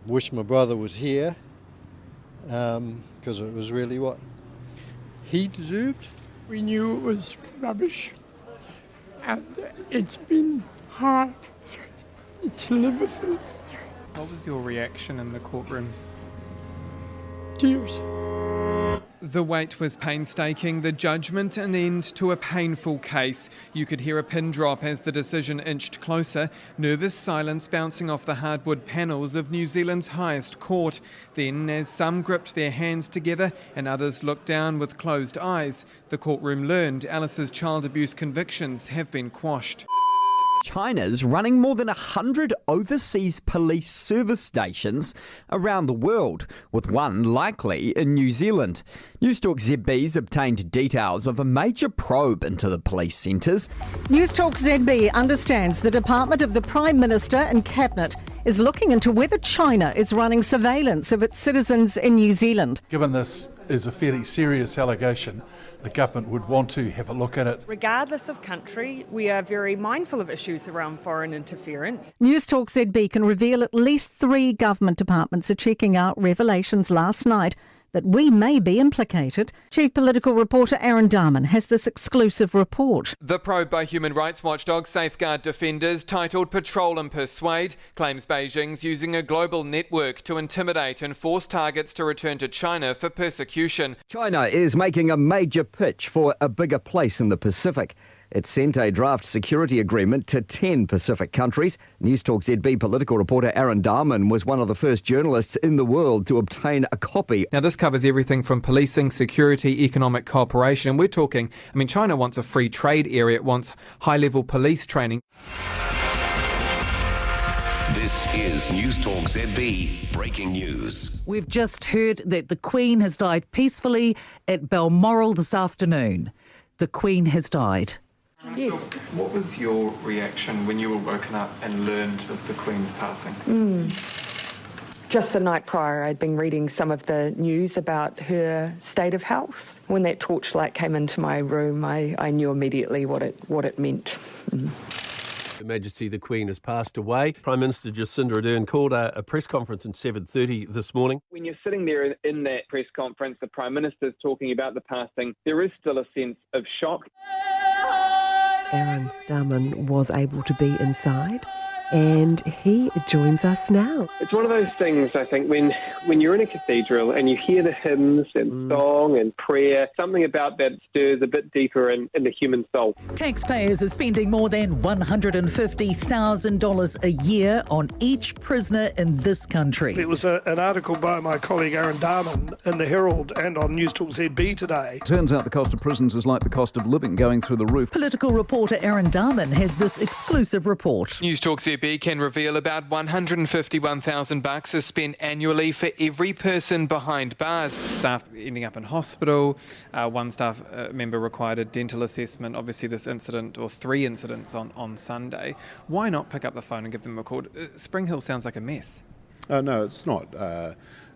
Wish my brother was here, because it was really what he deserved. We knew it was rubbish, and it's been hard to live with it. What was your reaction in the courtroom? Tears. The wait was painstaking, the judgment an end to a painful case. You could hear a pin drop as the decision inched closer, nervous silence bouncing off the hardwood panels of New Zealand's highest court. Then, as some gripped their hands together and others looked down with closed eyes, the courtroom learned Alice's child abuse convictions have been quashed. China's running more than 100 overseas police service stations around the world, with one likely in New Zealand. Newstalk ZB's obtained details of a major probe into the police centres. Newstalk ZB understands the Department of the Prime Minister and Cabinet is looking into whether China is running surveillance of its citizens in New Zealand. Given this is a fairly serious allegation, the government would want to have a look at it. Regardless of country, we are very mindful of issues around foreign interference. Newstalk ZB can reveal at least 3 government departments are checking out revelations last night that we may be implicated. Chief Political Reporter Aaron Dahmen has this exclusive report. The probe by human rights watchdog Safeguard Defenders, titled Patrol and Persuade, claims Beijing's using a global network to intimidate and force targets to return to China for persecution. China is making a major pitch for a bigger place in the Pacific. It sent a draft security agreement to 10 Pacific countries. Newstalk ZB political reporter Aaron Dahmen was one of the first journalists in the world to obtain a copy. Now, this covers everything from policing, security, economic cooperation. And we're talking, China wants a free trade area. It wants high-level police training. This is Newstalk ZB Breaking News. We've just heard that the Queen has died peacefully at Balmoral this afternoon. The Queen has died. Yes. What was your reaction when you were woken up and learned of the Queen's passing? Just the night prior, I'd been reading some of the news about her state of health. When that torchlight came into my room, I knew immediately what it meant. Her Majesty the Queen has passed away. Prime Minister Jacinda Ardern called a press conference at 7:30 this morning. When you're sitting there in that press conference, the Prime Minister's talking about the passing, there is still a sense of shock. Aaron Dahmen was able to be inside, and he joins us now. It's one of those things, I think, when you're in a cathedral and you hear the hymns and song and prayer, something about that stirs a bit deeper in the human soul. Taxpayers are spending more than $150,000 a year on each prisoner in this country. It was an article by my colleague Aaron Dahmen in the Herald and on Newstalk ZB today. Turns out the cost of prisons is like the cost of living, going through the roof. Political reporter Aaron Dahmen has this exclusive report. Newstalk ZB can reveal about $151,000 is spent annually for every person behind bars. Staff ending up in hospital. One staff member required a dental assessment. Obviously this incident, or 3 incidents on Sunday. Why not pick up the phone and give them a call? Spring Hill sounds like a mess. No, it's not.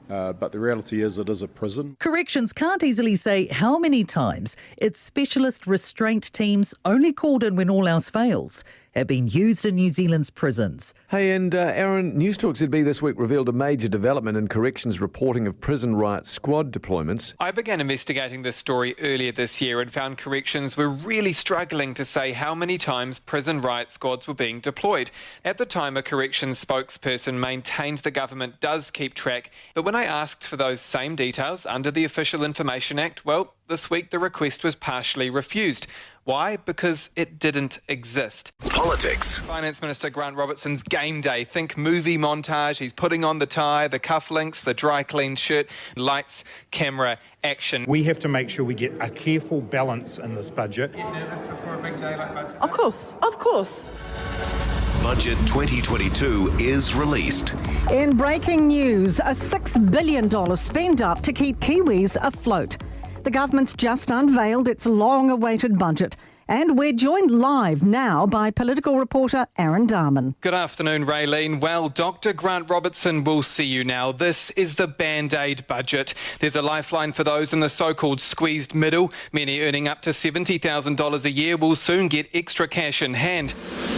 But the reality is it is a prison. Corrections can't easily say how many times its specialist restraint teams, only called in when all else fails, have been used in New Zealand's prisons. Hey, and Aaron, Newstalk ZB this week revealed a major development in corrections reporting of prison riot squad deployments. I began investigating this story earlier this year and found corrections were really struggling to say how many times prison riot squads were being deployed. At the time, a corrections spokesperson maintained the government does keep track, but when I asked for those same details under the Official Information Act, well, this week the request was partially refused. Why? Because it didn't exist. Politics. Finance Minister Grant Robertson's game day. Think movie montage. He's putting on the tie, the cufflinks, the dry clean shirt, lights, camera, action. We have to make sure we get a careful balance in this budget. Get nervous before a big day like budget? Of course. Budget 2022 is released. In breaking news, a $6 billion spend up to keep Kiwis afloat. The government's just unveiled its long-awaited budget, And we're joined live now by political reporter Aaron Dahmen. Good afternoon, Raylene. Well, Dr. Grant Robertson will see you now. This is the Band-Aid budget. There's a lifeline for those in the so-called squeezed middle. Many earning up to $70,000 a year will soon get extra cash in hand.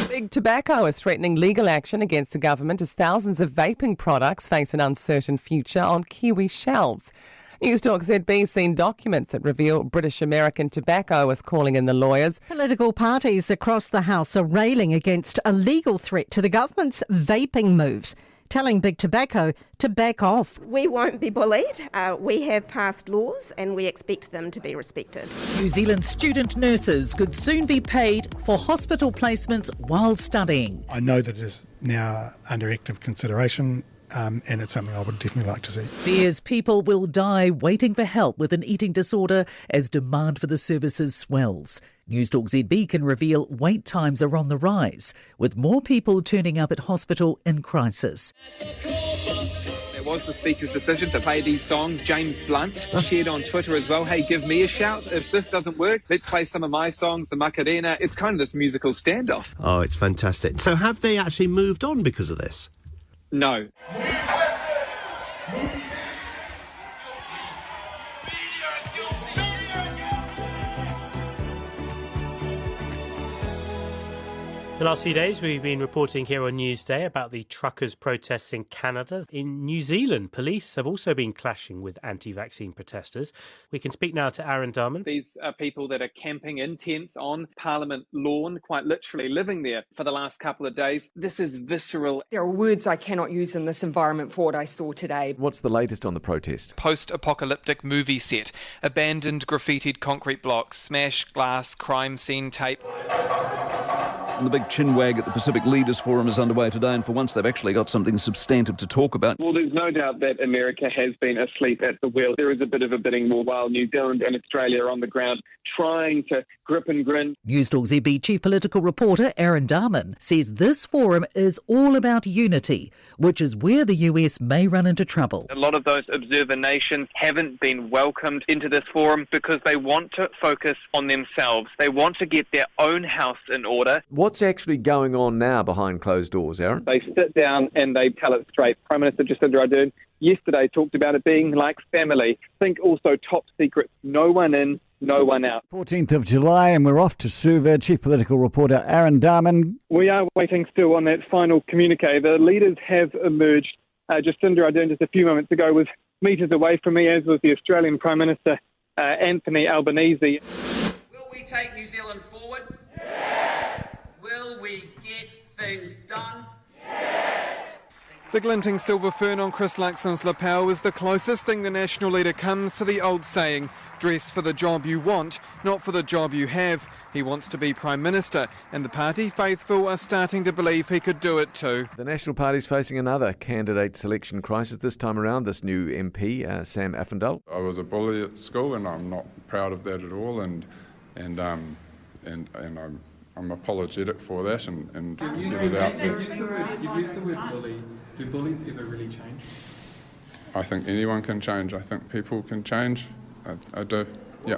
Big Tobacco is threatening legal action against the government as thousands of vaping products face an uncertain future on Kiwi shelves. Newstalk ZB's seen documents that reveal British American Tobacco is calling in the lawyers. Political parties across the House are railing against a legal threat to the government's vaping moves, telling Big Tobacco to back off. We won't be bullied. We have passed laws and we expect them to be respected. New Zealand student nurses could soon be paid for hospital placements while studying. I know that it is now under active consideration. And it's something I would definitely like to see. Fears people will die waiting for help with an eating disorder as demand for the services swells. Newstalk ZB can reveal wait times are on the rise, with more people turning up at hospital in crisis. It was the Speaker's decision to play these songs. James Blunt shared on Twitter as well, hey, give me a shout. If this doesn't work, let's play some of my songs, the Macarena. It's kind of this musical standoff. Oh, it's fantastic. So have they actually moved on because of this? No. The last few days we've been reporting here on Newsday about the truckers' protests in Canada. In New Zealand, police have also been clashing with anti-vaccine protesters. We can speak now to Aaron Dahmen. These are people that are camping in tents on Parliament lawn, quite literally living there for the last couple of days. This is visceral. There are words I cannot use in this environment for what I saw today. What's the latest on the protest? Post-apocalyptic movie set, abandoned graffitied concrete blocks, smashed glass, crime scene tape. The big chinwag at the Pacific Leaders Forum is underway today, and for once they've actually got something substantive to talk about. Well, there's no doubt that America has been asleep at the wheel. There is a bit of a bidding war while New Zealand and Australia are on the ground trying to grip and grin. Newstalk ZB chief political reporter Aaron Dahmen says this forum is all about unity, which is where the US may run into trouble. A lot of those observer nations haven't been welcomed into this forum because they want to focus on themselves. They want to get their own house in order. What's actually going on now behind closed doors, Aaron? They sit down and they tell it straight. Prime Minister Jacinda Ardern yesterday talked about it being like family. Think also top secret, no one in, no one out. 14th of July, and we're off to Suva. Chief political reporter Aaron Dahmen. We are waiting still on that final communique. The leaders have emerged. Jacinda Ardern just a few moments ago was metres away from me, as was the Australian Prime Minister Anthony Albanese. Will we take New Zealand forward? Yes. Will we get things done? The glinting silver fern on Chris Luxon's lapel is the closest thing the National leader comes to the old saying, dress for the job you want, not for the job you have. He wants to be Prime Minister, and the party faithful are starting to believe he could do it too. The National Party's facing another candidate selection crisis this time around, this new MP, Sam Affandale. I was a bully at school, and I'm not proud of that at all, and I'm apologetic for that. You've used the word bully. Do bullies ever really change? I think anyone can change. I think people can change. I do, yeah.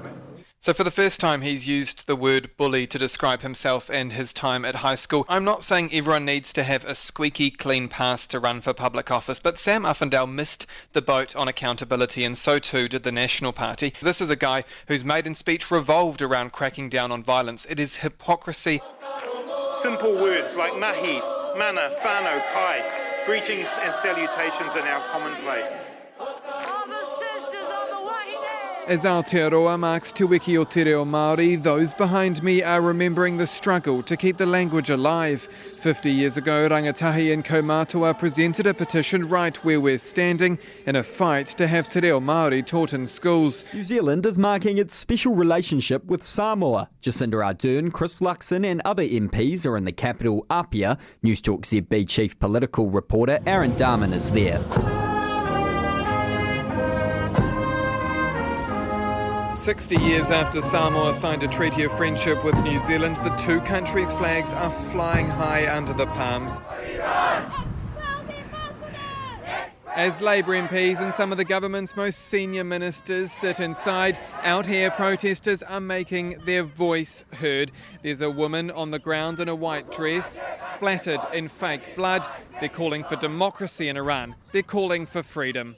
So for the first time he's used the word bully to describe himself and his time at high school. I'm not saying everyone needs to have a squeaky clean past to run for public office, but Sam Affandale missed the boat on accountability, and so too did the National Party. This is a guy whose maiden speech revolved around cracking down on violence. It is hypocrisy. Simple words like mahi, mana, whānau, kai. Greetings and salutations are now commonplace. As Aotearoa marks Te Wiki o Te Reo Māori, those behind me are remembering the struggle to keep the language alive. 50 years ago, rangatahi and kaumātua presented a petition right where we're standing in a fight to have Te Reo Māori taught in schools. New Zealand is marking its special relationship with Samoa. Jacinda Ardern, Chris Luxon and other MPs are in the capital, Apia. Newstalk ZB chief political reporter Aaron Dahmen is there. 60 years after Samoa signed a treaty of friendship with New Zealand, the two countries' flags are flying high under the palms. As Labour MPs and some of the government's most senior ministers sit inside, out here protesters are making their voice heard. There's a woman on the ground in a white dress, splattered in fake blood. They're calling for democracy in Iran. They're calling for freedom.